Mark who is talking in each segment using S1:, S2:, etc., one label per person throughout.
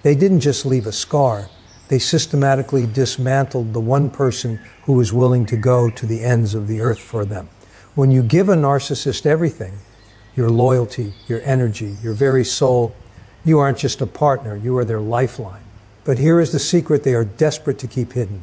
S1: They didn't just leave a scar. They systematically dismantled the one person who was willing to go to the ends of the earth for them. When you give a narcissist everything, your loyalty, your energy, your very soul, you aren't just a partner, you are their lifeline. But here is the secret they are desperate to keep hidden.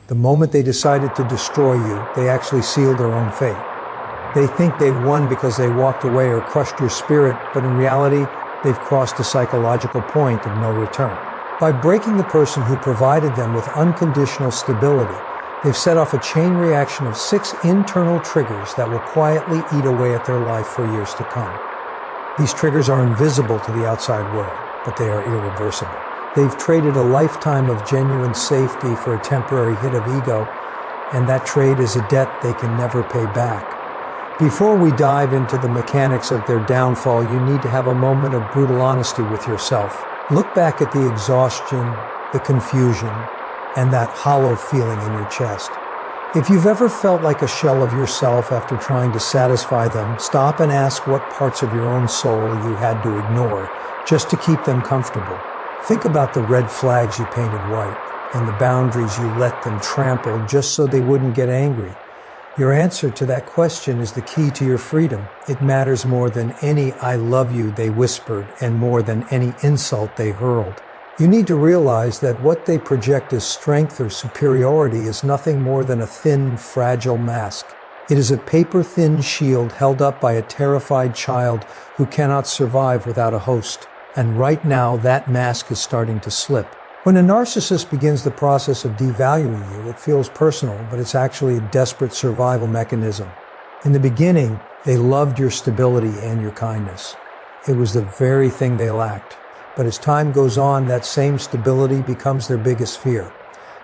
S1: The moment they decided to destroy you, they actually sealed their own fate. They think they've won because they walked away or crushed your spirit, but in reality, they've crossed a psychological point of no return. By breaking the person who provided them with unconditional stability, they've set off a chain reaction of 6 internal triggers that will quietly eat away at their life for years to come. These triggers are invisible to the outside world, but they are irreversible. They've traded a lifetime of genuine safety for a temporary hit of ego, and that trade is a debt they can never pay back. Before we dive into the mechanics of their downfall, you need to have a moment of brutal honesty with yourself. Look back at the exhaustion, the confusion, and that hollow feeling in your chest. If you've ever felt like a shell of yourself after trying to satisfy them, stop and ask what parts of your own soul you had to ignore just to keep them comfortable. Think about the red flags you painted white and the boundaries you let them trample just so they wouldn't get angry. Your answer to that question is the key to your freedom. It matters more than any "I love you" they whispered and more than any insult they hurled. You need to realize that what they project as strength or superiority is nothing more than a thin, fragile mask. It is a paper-thin shield held up by a terrified child who cannot survive without a host. And right now, that mask is starting to slip. When a narcissist begins the process of devaluing you, it feels personal, but it's actually a desperate survival mechanism. In the beginning, they loved your stability and your kindness. It was the very thing they lacked. But as time goes on, that same stability becomes their biggest fear.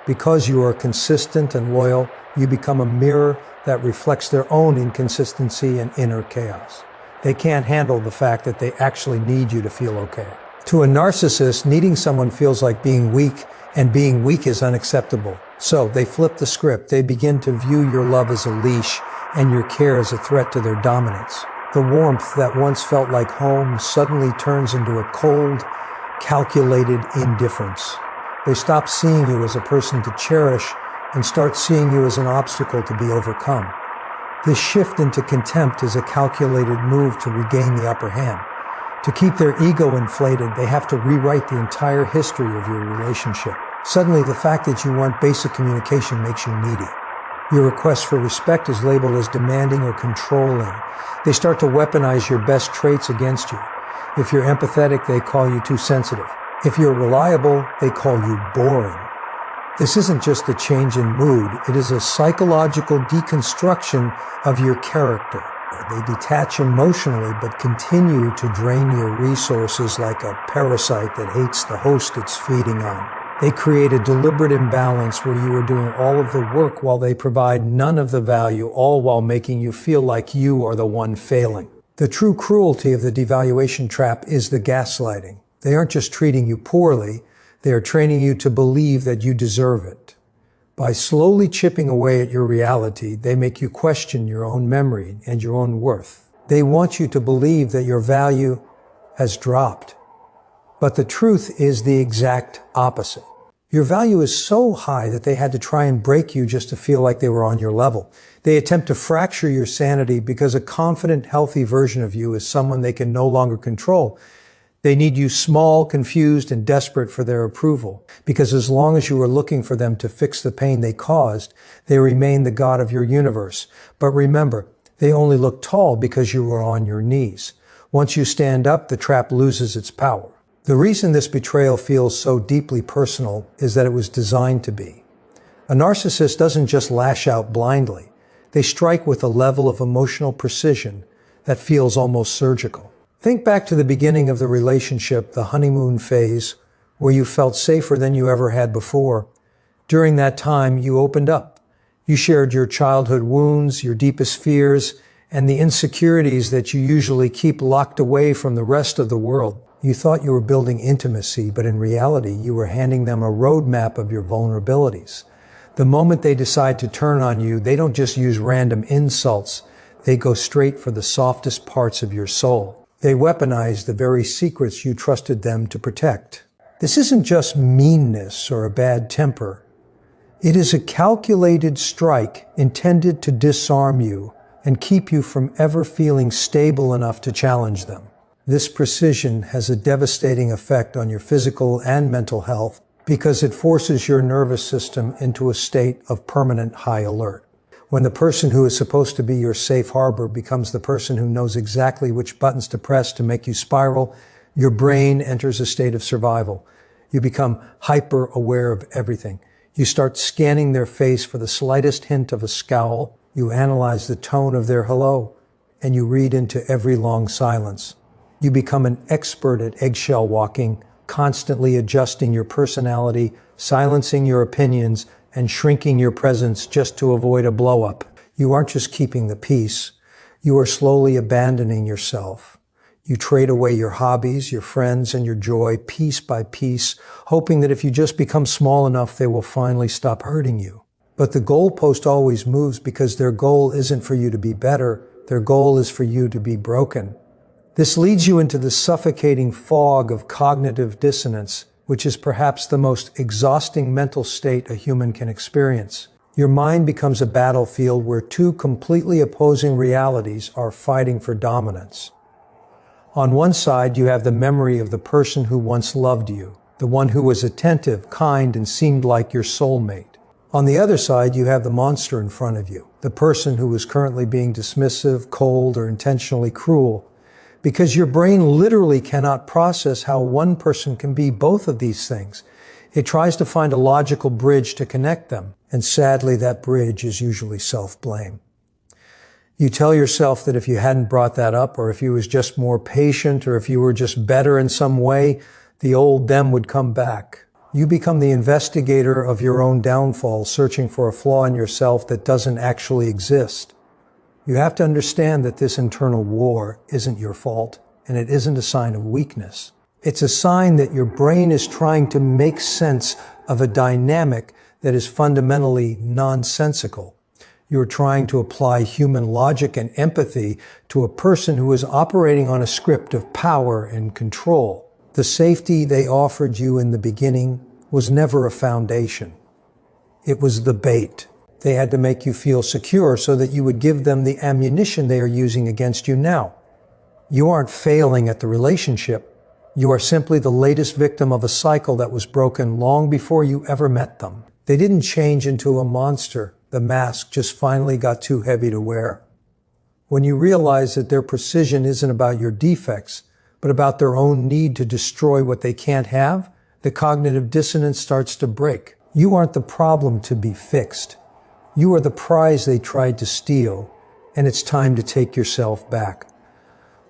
S1: Because you are consistent and loyal, you become a mirror that reflects their own inconsistency and inner chaos. They can't handle the fact that they actually need you to feel okay. To a narcissist, needing someone feels like being weak, and being weak is unacceptable. So they flip the script. They begin to view your love as a leash and your care as a threat to their dominance. The warmth that once felt like home suddenly turns into a cold, calculated indifference. They stop seeing you as a person to cherish and start seeing you as an obstacle to be overcome. This shift into contempt is a calculated move to regain the upper hand. To keep their ego inflated, they have to rewrite the entire history of your relationship. Suddenly, the fact that you want basic communication makes you needy. Your request for respect is labeled as demanding or controlling. They start to weaponize your best traits against you. If you're empathetic, they call you too sensitive. If you're reliable, they call you boring. This isn't just a change in mood, it is a psychological deconstruction of your character. They detach emotionally but continue to drain your resources like a parasite that hates the host it's feeding on. They create a deliberate imbalance where you are doing all of the work while they provide none of the value, all while making you feel like you are the one failing. The true cruelty of the devaluation trap is the gaslighting. They aren't just treating you poorly, they are training you to believe that you deserve it. By slowly chipping away at your reality, they make you question your own memory and your own worth. They want you to believe that your value has dropped. But the truth is the exact opposite. Your value is so high that they had to try and break you just to feel like they were on your level. They attempt to fracture your sanity because a confident, healthy version of you is someone they can no longer control. They need you small, confused, and desperate for their approval, because as long as you are looking for them to fix the pain they caused, they remain the god of your universe. But remember, they only look tall because you are on your knees. Once you stand up, the trap loses its power. The reason this betrayal feels so deeply personal is that it was designed to be. A narcissist doesn't just lash out blindly. They strike with a level of emotional precision that feels almost surgical. Think back to the beginning of the relationship, the honeymoon phase, where you felt safer than you ever had before. During that time, you opened up. You shared your childhood wounds, your deepest fears, and the insecurities that you usually keep locked away from the rest of the world. You thought you were building intimacy, but in reality, you were handing them a roadmap of your vulnerabilities. The moment they decide to turn on you, they don't just use random insults. They go straight for the softest parts of your soul. They weaponize the very secrets you trusted them to protect. This isn't just meanness or a bad temper. It is a calculated strike intended to disarm you and keep you from ever feeling stable enough to challenge them. This precision has a devastating effect on your physical and mental health because it forces your nervous system into a state of permanent high alert. When the person who is supposed to be your safe harbor becomes the person who knows exactly which buttons to press to make you spiral, your brain enters a state of survival. You become hyper aware of everything. You start scanning their face for the slightest hint of a scowl. You analyze the tone of their hello, and you read into every long silence. You become an expert at eggshell walking, constantly adjusting your personality, silencing your opinions, and shrinking your presence just to avoid a blow-up. You aren't just keeping the peace. You are slowly abandoning yourself. You trade away your hobbies, your friends, and your joy piece by piece, hoping that if you just become small enough, they will finally stop hurting you. But the goalpost always moves because their goal isn't for you to be better. Their goal is for you to be broken. This leads you into the suffocating fog of cognitive dissonance, which is perhaps the most exhausting mental state a human can experience. Your mind becomes a battlefield where two completely opposing realities are fighting for dominance. On one side, you have the memory of the person who once loved you, the one who was attentive, kind, and seemed like your soulmate. On the other side, you have the monster in front of you, the person who is currently being dismissive, cold, or intentionally cruel. Because your brain literally cannot process how one person can be both of these things. It tries to find a logical bridge to connect them, and sadly, that bridge is usually self-blame. You tell yourself that if you hadn't brought that up, or if you was just more patient, or if you were just better in some way, the old them would come back. You become the investigator of your own downfall, searching for a flaw in yourself that doesn't actually exist. You have to understand that this internal war isn't your fault, and it isn't a sign of weakness. It's a sign that your brain is trying to make sense of a dynamic that is fundamentally nonsensical. You're trying to apply human logic and empathy to a person who is operating on a script of power and control. The safety they offered you in the beginning was never a foundation. It was the bait. They had to make you feel secure so that you would give them the ammunition they are using against you now. You aren't failing at the relationship. You are simply the latest victim of a cycle that was broken long before you ever met them. They didn't change into a monster. The mask just finally got too heavy to wear. When you realize that their precision isn't about your defects, but about their own need to destroy what they can't have, the cognitive dissonance starts to break. You aren't the problem to be fixed. You are the prize they tried to steal, and it's time to take yourself back.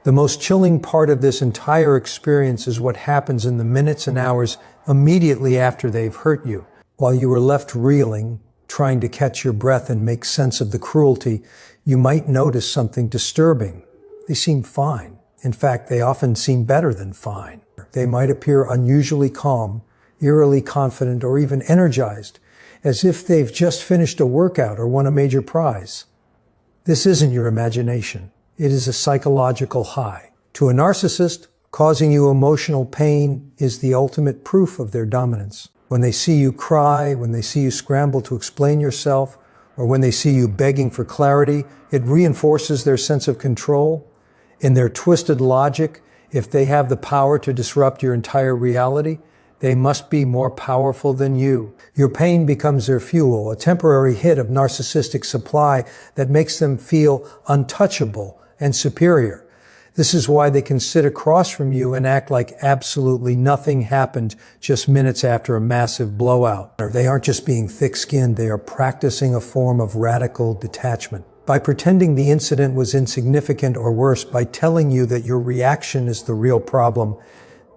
S1: The most chilling part of this entire experience is what happens in the minutes and hours immediately after they've hurt you. While you are left reeling, trying to catch your breath and make sense of the cruelty, you might notice something disturbing. They seem fine. In fact, they often seem better than fine. They might appear unusually calm, eerily confident, or even energized, as if they've just finished a workout or won a major prize. This isn't your imagination. It is a psychological high. To a narcissist, causing you emotional pain is the ultimate proof of their dominance. When they see you cry, when they see you scramble to explain yourself, or when they see you begging for clarity, it reinforces their sense of control. In their twisted logic, if they have the power to disrupt your entire reality, they must be more powerful than you. Your pain becomes their fuel, a temporary hit of narcissistic supply that makes them feel untouchable and superior. This is why they can sit across from you and act like absolutely nothing happened just minutes after a massive blowout. They aren't just being thick-skinned, they are practicing a form of radical detachment. By pretending the incident was insignificant, or worse, by telling you that your reaction is the real problem,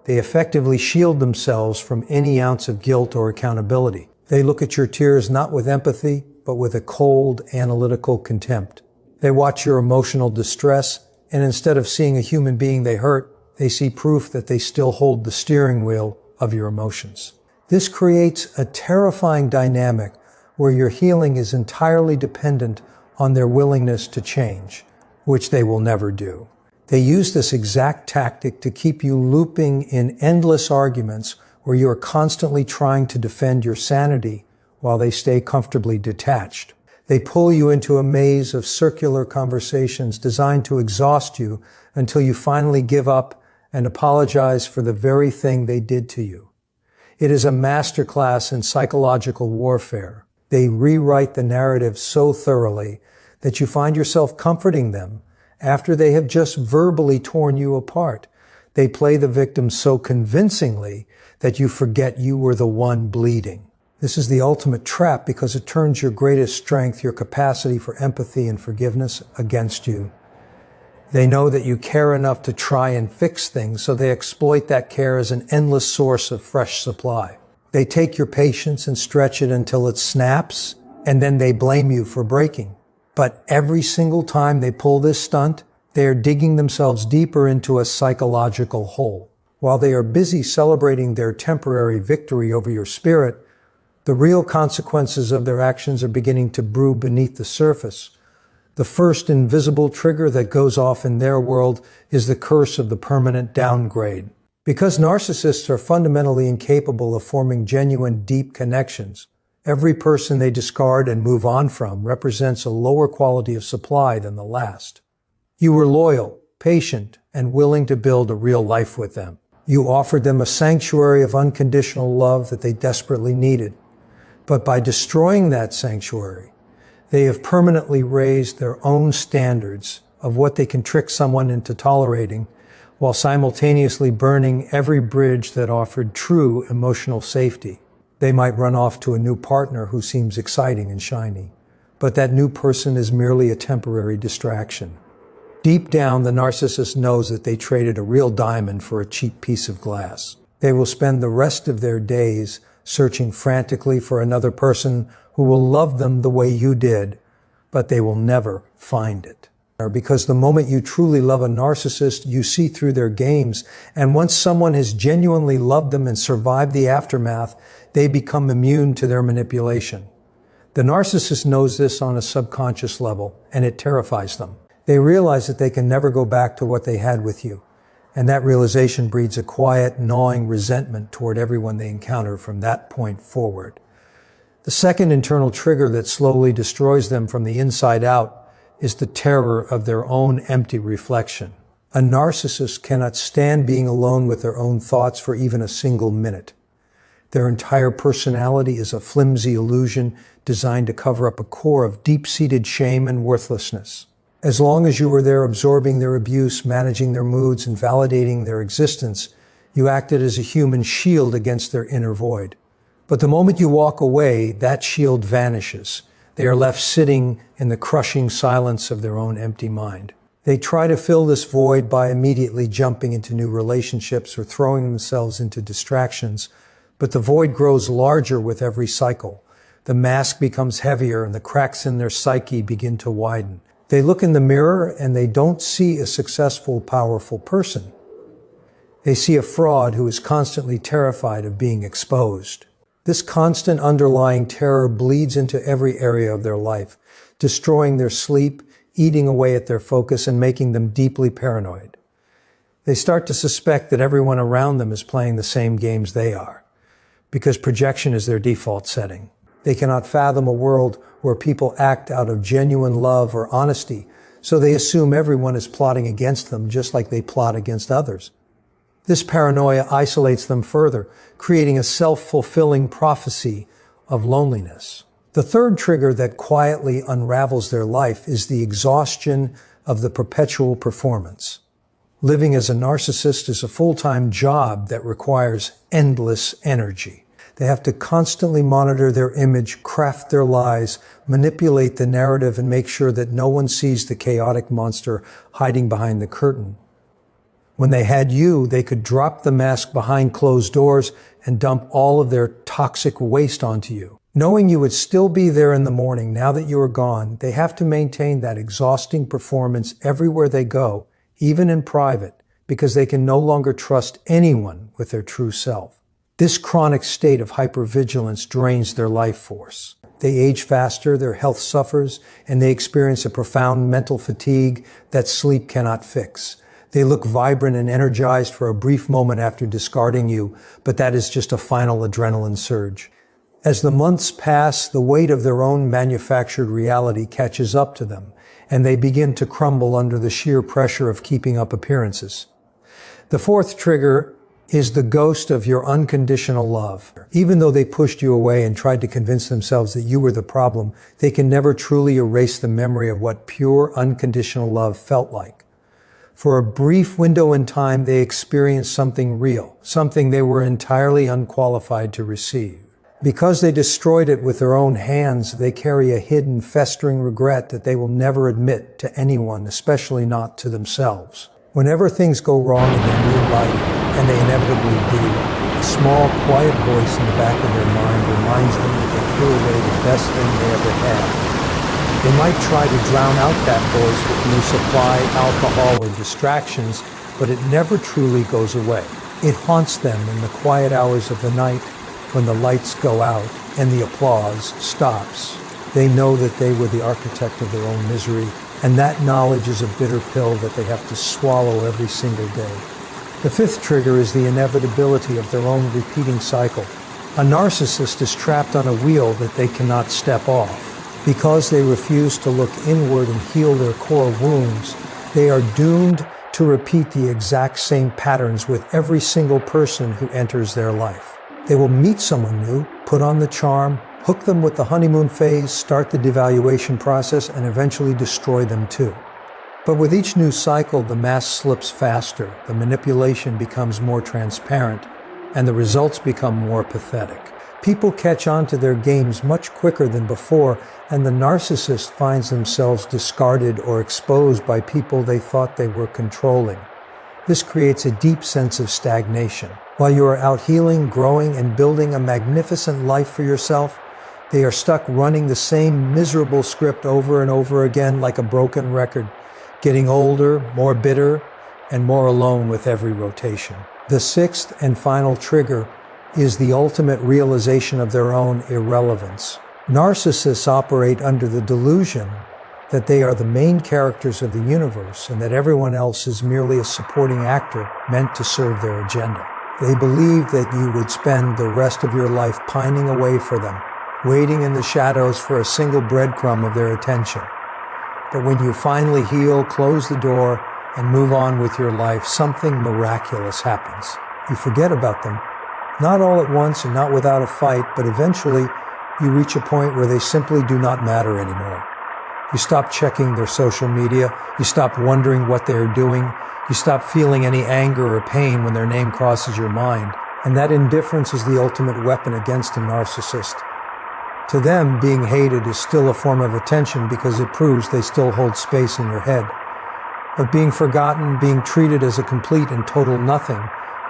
S1: they effectively shield themselves from any ounce of guilt or accountability. They look at your tears not with empathy, but with a cold, analytical contempt. They watch your emotional distress, and instead of seeing a human being they hurt, they see proof that they still hold the steering wheel of your emotions. This creates a terrifying dynamic where your healing is entirely dependent on their willingness to change, which they will never do. They use this exact tactic to keep you looping in endless arguments where you are constantly trying to defend your sanity while they stay comfortably detached. They pull you into a maze of circular conversations designed to exhaust you until you finally give up and apologize for the very thing they did to you. It is a masterclass in psychological warfare. They rewrite the narrative so thoroughly that you find yourself comforting them after they have just verbally torn you apart. They play the victim so convincingly that you forget you were the one bleeding. This is the ultimate trap because it turns your greatest strength, your capacity for empathy and forgiveness, against you. They know that you care enough to try and fix things, so they exploit that care as an endless source of fresh supply. They take your patience and stretch it until it snaps, and then they blame you for breaking. But every single time they pull this stunt, they are digging themselves deeper into a psychological hole. While they are busy celebrating their temporary victory over your spirit, the real consequences of their actions are beginning to brew beneath the surface. The first invisible trigger that goes off in their world is the curse of the permanent downgrade. Because narcissists are fundamentally incapable of forming genuine, deep connections, every person they discard and move on from represents a lower quality of supply than the last. You were loyal, patient, and willing to build a real life with them. You offered them a sanctuary of unconditional love that they desperately needed. But by destroying that sanctuary, they have permanently raised their own standards of what they can trick someone into tolerating, while simultaneously burning every bridge that offered true emotional safety. They might run off to a new partner who seems exciting and shiny, but that new person is merely a temporary distraction. Deep down, the narcissist knows that they traded a real diamond for a cheap piece of glass. They will spend the rest of their days searching frantically for another person who will love them the way you did, but they will never find it. Because the moment you truly love a narcissist, you see through their games, and once someone has genuinely loved them and survived the aftermath, they become immune to their manipulation. The narcissist knows this on a subconscious level, and it terrifies them. They realize that they can never go back to what they had with you, and that realization breeds a quiet, gnawing resentment toward everyone they encounter from that point forward. The second internal trigger that slowly destroys them from the inside out is the terror of their own empty reflection. A narcissist cannot stand being alone with their own thoughts for even a single minute. Their entire personality is a flimsy illusion designed to cover up a core of deep-seated shame and worthlessness. As long as you were there absorbing their abuse, managing their moods, and validating their existence, you acted as a human shield against their inner void. But the moment you walk away, that shield vanishes. They are left sitting in the crushing silence of their own empty mind. They try to fill this void by immediately jumping into new relationships or throwing themselves into distractions, but the void grows larger with every cycle. The mask becomes heavier and the cracks in their psyche begin to widen. They look in the mirror and they don't see a successful, powerful person. They see a fraud who is constantly terrified of being exposed. This constant underlying terror bleeds into every area of their life, destroying their sleep, eating away at their focus, and making them deeply paranoid. They start to suspect that everyone around them is playing the same games they are, because projection is their default setting. They cannot fathom a world where people act out of genuine love or honesty, so they assume everyone is plotting against them just like they plot against others. This paranoia isolates them further, creating a self-fulfilling prophecy of loneliness. The third trigger that quietly unravels their life is the exhaustion of the perpetual performance. Living as a narcissist is a full-time job that requires endless energy. They have to constantly monitor their image, craft their lies, manipulate the narrative, and make sure that no one sees the chaotic monster hiding behind the curtain. When they had you, they could drop the mask behind closed doors and dump all of their toxic waste onto you. Knowing you would still be there in the morning now that you are gone, they have to maintain that exhausting performance everywhere they go, even in private, because they can no longer trust anyone with their true self. This chronic state of hypervigilance drains their life force. They age faster, their health suffers, and they experience a profound mental fatigue that sleep cannot fix. They look vibrant and energized for a brief moment after discarding you, but that is just a final adrenaline surge. As the months pass, the weight of their own manufactured reality catches up to them, and they begin to crumble under the sheer pressure of keeping up appearances. The fourth trigger is the ghost of your unconditional love. Even though they pushed you away and tried to convince themselves that you were the problem, they can never truly erase the memory of what pure unconditional love felt like. For a brief window in time, they experienced something real, something they were entirely unqualified to receive. Because they destroyed it with their own hands, they carry a hidden, festering regret that they will never admit to anyone, especially not to themselves. Whenever things go wrong in their new life, and they inevitably do, a small, quiet voice in the back of their mind reminds them that they threw away the best thing they ever had. They might try to drown out that voice with new supply, alcohol, or distractions, but it never truly goes away. It haunts them in the quiet hours of the night, when the lights go out and the applause stops. They know that they were the architect of their own misery, and that knowledge is a bitter pill that they have to swallow every single day. The fifth trigger is the inevitability of their own repeating cycle. A narcissist is trapped on a wheel that they cannot step off. Because they refuse to look inward and heal their core wounds, they are doomed to repeat the exact same patterns with every single person who enters their life. They will meet someone new, put on the charm, hook them with the honeymoon phase, start the devaluation process, and eventually destroy them too. But with each new cycle, the mask slips faster, the manipulation becomes more transparent, and the results become more pathetic. People catch on to their games much quicker than before, and the narcissist finds themselves discarded or exposed by people they thought they were controlling. This creates a deep sense of stagnation. While you are out healing, growing, and building a magnificent life for yourself, they are stuck running the same miserable script over and over again like a broken record, getting older, more bitter, and more alone with every rotation. The sixth and final trigger is the ultimate realization of their own irrelevance. Narcissists operate under the delusion that they are the main characters of the universe and that everyone else is merely a supporting actor meant to serve their agenda. They believe that you would spend the rest of your life pining away for them, waiting in the shadows for a single breadcrumb of their attention. But when you finally heal, close the door, and move on with your life, something miraculous happens. You forget about them, not all at once and not without a fight, but eventually you reach a point where they simply do not matter anymore. You stop checking their social media, you stop wondering what they are doing, you stop feeling any anger or pain when their name crosses your mind, and that indifference is the ultimate weapon against a narcissist. To them, being hated is still a form of attention because it proves they still hold space in your head. But being forgotten, being treated as a complete and total nothing,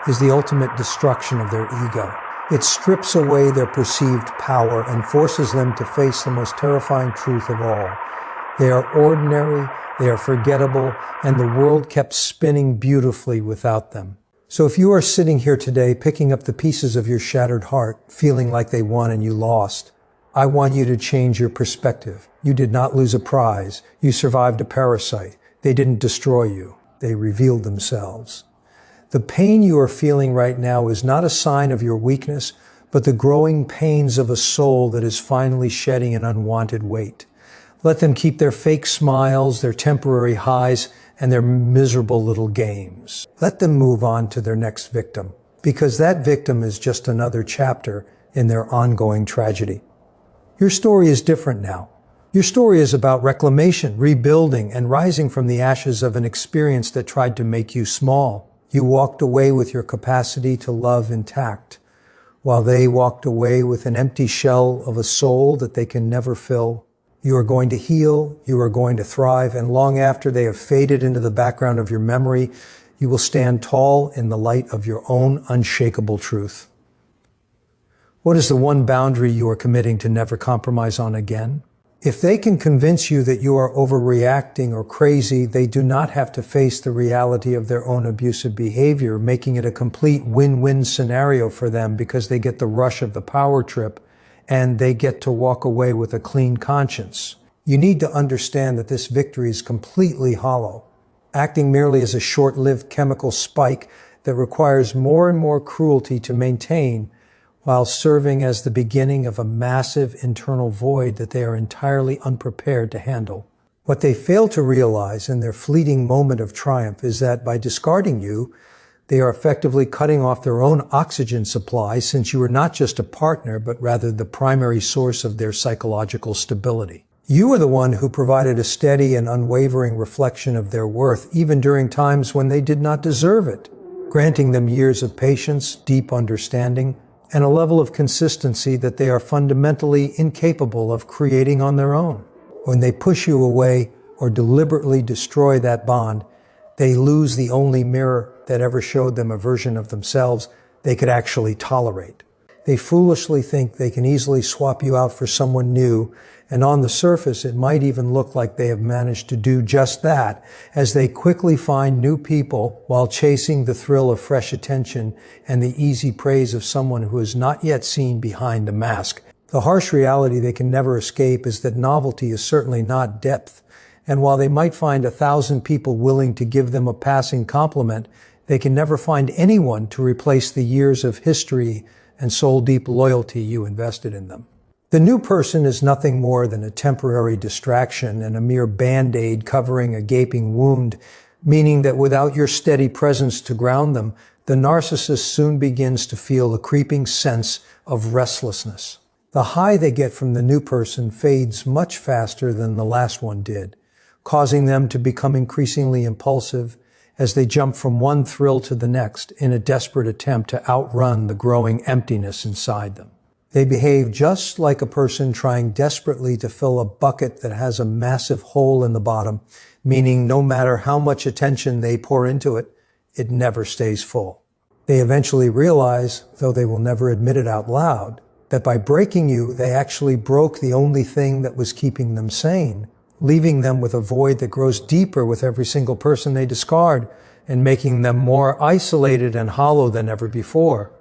S1: is the ultimate destruction of their ego. It strips away their perceived power and forces them to face the most terrifying truth of all. They are ordinary, they are forgettable, and the world kept spinning beautifully without them. So if you are sitting here today picking up the pieces of your shattered heart, feeling like they won and you lost, I want you to change your perspective. You did not lose a prize. You survived a parasite. They didn't destroy you. They revealed themselves. The pain you are feeling right now is not a sign of your weakness, but the growing pains of a soul that is finally shedding an unwanted weight. Let them keep their fake smiles, their temporary highs, and their miserable little games. Let them move on to their next victim, because that victim is just another chapter in their ongoing tragedy. Your story is different now. Your story is about reclamation, rebuilding, and rising from the ashes of an experience that tried to make you small. You walked away with your capacity to love intact, while they walked away with an empty shell of a soul that they can never fill. You are going to heal, you are going to thrive, and long after they have faded into the background of your memory, you will stand tall in the light of your own unshakable truth. What is the one boundary you are committing to never compromise on again? If they can convince you that you are overreacting or crazy, they do not have to face the reality of their own abusive behavior, making it a complete win-win scenario for them because they get the rush of the power trip and they get to walk away with a clean conscience. You need to understand that this victory is completely hollow. acting merely as a short-lived chemical spike that requires more and more cruelty to maintain, while serving as the beginning of a massive internal void that they are entirely unprepared to handle. What they fail to realize in their fleeting moment of triumph is that by discarding you, they are effectively cutting off their own oxygen supply, since you are not just a partner, but rather the primary source of their psychological stability. You are the one who provided a steady and unwavering reflection of their worth, even during times when they did not deserve it, granting them years of patience, deep understanding, and a level of consistency that they are fundamentally incapable of creating on their own. When they push you away or deliberately destroy that bond, they lose the only mirror that ever showed them a version of themselves they could actually tolerate. They foolishly think they can easily swap you out for someone new, and on the surface it might even look like they have managed to do just that, as they quickly find new people while chasing the thrill of fresh attention and the easy praise of someone who is not yet seen behind the mask. The harsh reality they can never escape is that novelty is certainly not depth, and while they might find 1,000 people willing to give them a passing compliment, they can never find anyone to replace the years of history and soul-deep loyalty you invested in them. The new person is nothing more than a temporary distraction and a mere band-aid covering a gaping wound, meaning that without your steady presence to ground them, the narcissist soon begins to feel a creeping sense of restlessness. The high they get from the new person fades much faster than the last one did, causing them to become increasingly impulsive as they jump from one thrill to the next in a desperate attempt to outrun the growing emptiness inside them. They behave just like a person trying desperately to fill a bucket that has a massive hole in the bottom, meaning no matter how much attention they pour into it, it never stays full. They eventually realize, though they will never admit it out loud, that by breaking you, they actually broke the only thing that was keeping them sane, leaving them with a void that grows deeper with every single person they discard, and making them more isolated and hollow than ever before.